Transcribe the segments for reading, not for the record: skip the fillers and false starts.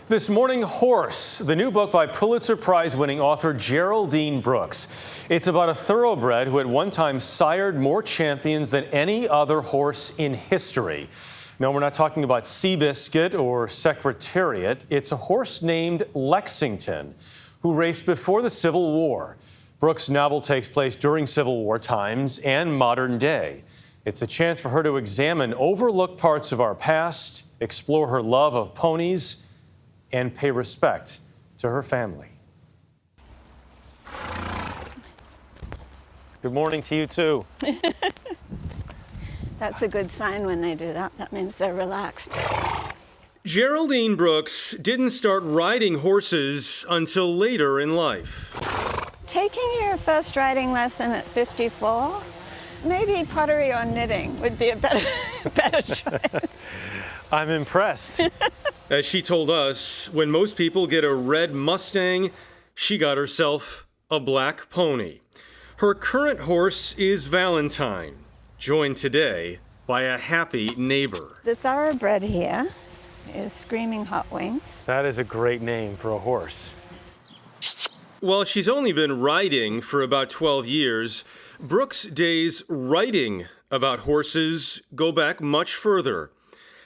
This morning, Horse, the new book by Pulitzer-prize winning author Geraldine Brooks. It's about a thoroughbred who at one time sired more champions than any other horse in history. No, we're not talking about Seabiscuit or Secretariat. It's a horse named Lexington, who raced before the Civil War. Brooks' novel takes place during Civil War times and modern day. It's a chance for her to examine overlooked parts of our past, explore her love of ponies, and pay respect to her family. Good morning to you, too. That's a good sign when they do that. That means they're relaxed. Geraldine Brooks didn't start riding horses until later in life. Taking your first riding lesson at 54, maybe pottery or knitting would be a better choice. I'm impressed. As she told us, when most people get a red Mustang, she got herself a black pony. Her current horse is Valentine, joined today by a happy neighbor. The thoroughbred here is Screaming Hot Wings. That is a great name for a horse. While she's only been riding for about 12 years, Brooks' days writing about horses go back much further.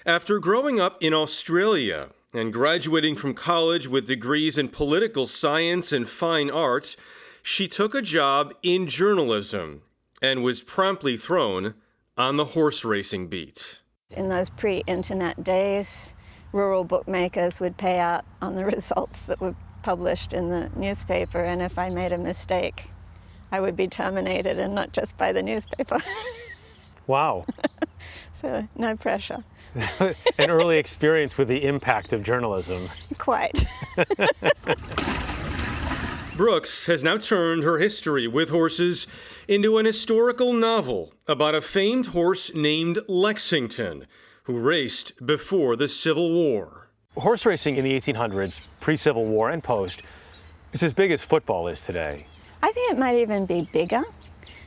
After growing up in Australia and graduating from college with degrees in political science and fine arts, she took a job in journalism and was promptly thrown on the horse racing beat. In those pre-internet days, rural bookmakers would pay out on the results that were published in the newspaper, and if I made a mistake, I would be terminated, and not just by the newspaper. Wow. So no pressure. An early experience with the impact of journalism. Quite. Brooks has now turned her history with horses into an historical novel about a famed horse named Lexington, who raced before the Civil War. Horse racing in the 1800s, pre-Civil War and post, is as big as football is today. I think it might even be bigger,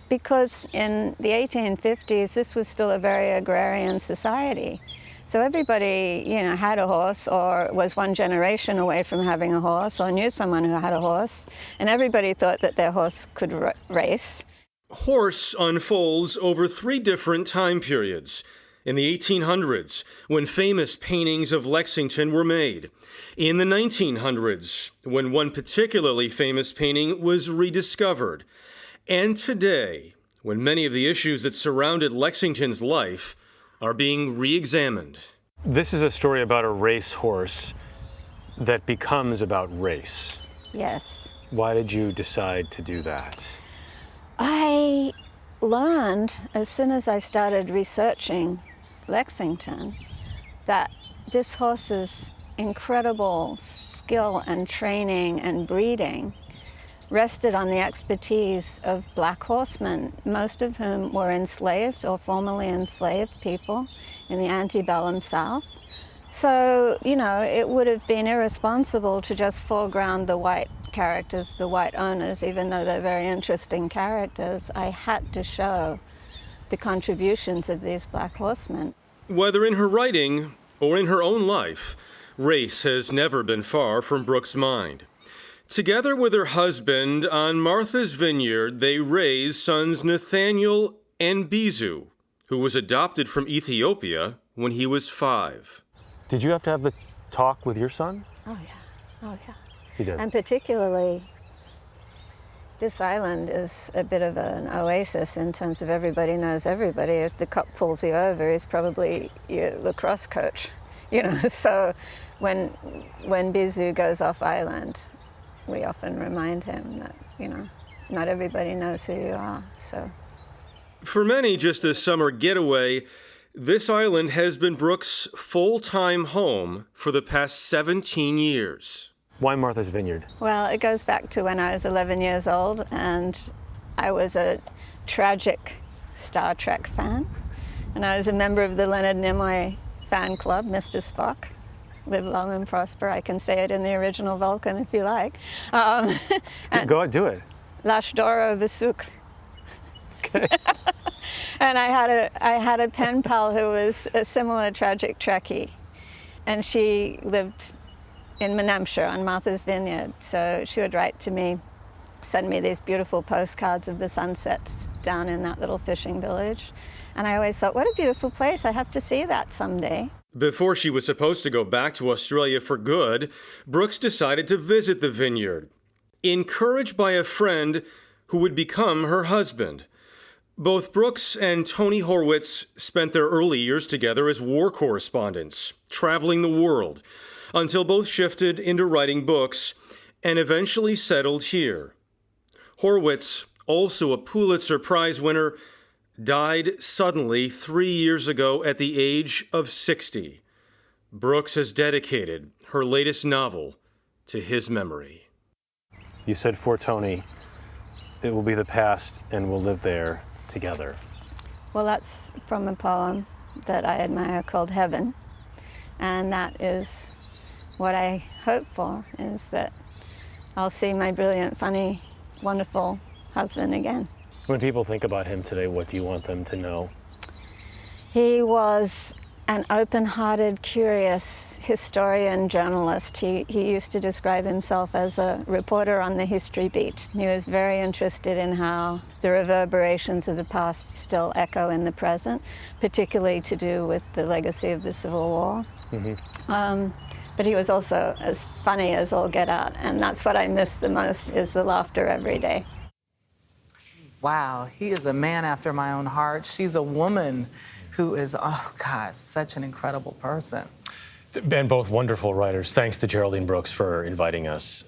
because in the 1850s, this was still a very agrarian society. So everybody, had a horse or was one generation away from having a horse or knew someone who had a horse, and everybody thought that their horse could race. Horse unfolds over 3 different time periods. In the 1800s, when famous paintings of Lexington were made. In the 1900s, when one particularly famous painting was rediscovered. And today, when many of the issues that surrounded Lexington's life are being re-examined. This is a story about a racehorse that becomes about race. Yes. Why did you decide to do that? I learned as soon as I started researching Lexington that this horse's incredible skill and training and breeding rested on the expertise of black horsemen, most of whom were enslaved or formerly enslaved people in the antebellum South. So, it would have been irresponsible to just foreground the white characters, the white owners, even though they're very interesting characters. I had to show the contributions of these black horsemen. Whether in her writing or in her own life, race has never been far from Brooks' mind. Together with her husband on Martha's Vineyard, they raised sons Nathaniel and Bizu, who was adopted from Ethiopia when he was 5. Did you have to have the talk with your son? Oh, yeah. Oh, yeah. You did? And particularly, this island is a bit of an oasis in terms of everybody knows everybody. If the cop pulls you over, he's probably your lacrosse coach, So when Bizu goes off island, we often remind him that, not everybody knows who you are, so. For many, just a summer getaway, this island has been Brooks' full-time home for the past 17 years. Why Martha's Vineyard? Well, it goes back to when I was 11 years old, and I was a tragic Star Trek fan, and I was a member of the Leonard Nimoy fan club, Mr. Spock. Live long and prosper. I can say it in the original Vulcan if you like. Go ahead, do it. L'âge d'or of the sucre. Okay. And I had a pen pal who was a similar tragic Trekkie, and she lived in Hampshire on Martha's Vineyard. So she would write to me, send me these beautiful postcards of the sunsets down in that little fishing village. And I always thought, what a beautiful place. I have to see that someday. Before she was supposed to go back to Australia for good, Brooks decided to visit the vineyard, encouraged by a friend who would become her husband. Both Brooks and Tony Horwitz spent their early years together as war correspondents, traveling the world, until both shifted into writing books and eventually settled here. Horwitz, also a Pulitzer-prize winner, died suddenly 3 years ago at the age of 60. Brooks has dedicated her latest novel to his memory. You said for Tony, it will be the past and we'll live there together. Well, that's from a poem that I admire called Heaven. And that is what I hope for, is that I'll see my brilliant, funny, wonderful husband again. When people think about him today, what do you want them to know? He was an open-hearted, curious historian, journalist. He used to describe himself as a reporter on the history beat. He was very interested in how the reverberations of the past still echo in the present, particularly to do with the legacy of the Civil War. Mm-hmm. But he was also as funny as all get out, and that's what I miss the most, is the laughter every day. Wow, he is a man after my own heart. She's a woman who is, oh gosh, such an incredible person. And both wonderful writers. Thanks to Geraldine Brooks for inviting us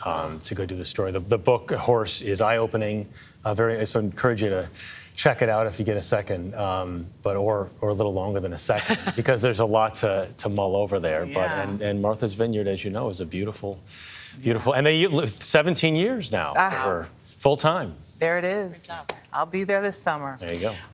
to go do the story. The book, Horse, is eye-opening. So I encourage you to check it out if you get a second, or a little longer than a second, because there's a lot to mull over there. Yeah. But and Martha's Vineyard, as you know, is a beautiful, and they live 17 years now, full time. There it is. I'll be there this summer. There you go.